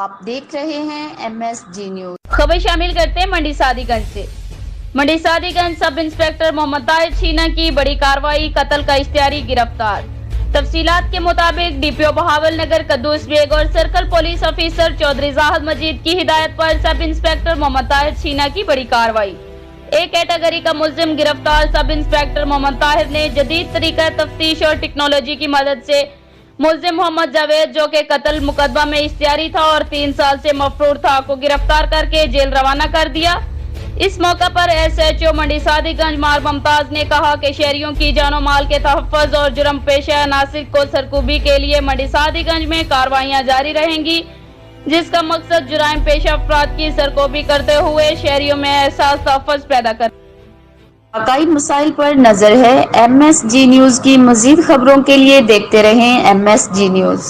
آپ دیکھ رہے ہیں MSG نیوز۔ خبر شامل کرتے ہیں منڈی سعدی گنج سے۔ منڈی سعدی گنج سب انسپکٹر محمد طاہر چھینا کی بڑی کارروائی، قتل کا اشتہاری گرفتار۔ تفصیلات کے مطابق DPO بہاول نگر قدوس بیگ اور سرکل پولیس آفیسر چودھری زاہد مجید کی ہدایت پر سب انسپکٹر محمد طاہر چھینا کی بڑی کارروائی۔ ایک کیٹیگری کا ملزم گرفتار۔ سب انسپکٹر محمد طاہر نے جدید طریقہ تفتیش اور ٹیکنالوجی کی مدد سے ملزم محمد جاوید، جو کہ قتل مقدمہ میں اشتہاری تھا اور 3 سال سے مفرور تھا، کو گرفتار کر کے جیل روانہ کر دیا۔ اس موقع پر SHO منڈی سعدی گنج مار ممتاز نے کہا کہ شہریوں کی جان و مال کے تحفظ اور جرم پیشہ عناصر کو سرکوبی کے لیے منڈی سعدی گنج میں کارروائیاں جاری رہیں گی، جس کا مقصد جرائم پیشہ افراد کی سرکوبی کرتے ہوئے شہریوں میں احساس تحفظ پیدا کرنا۔ عقائد مسائل پر نظر ہے۔ MSG نیوز کی مزید خبروں کے لیے دیکھتے رہیں MSG نیوز۔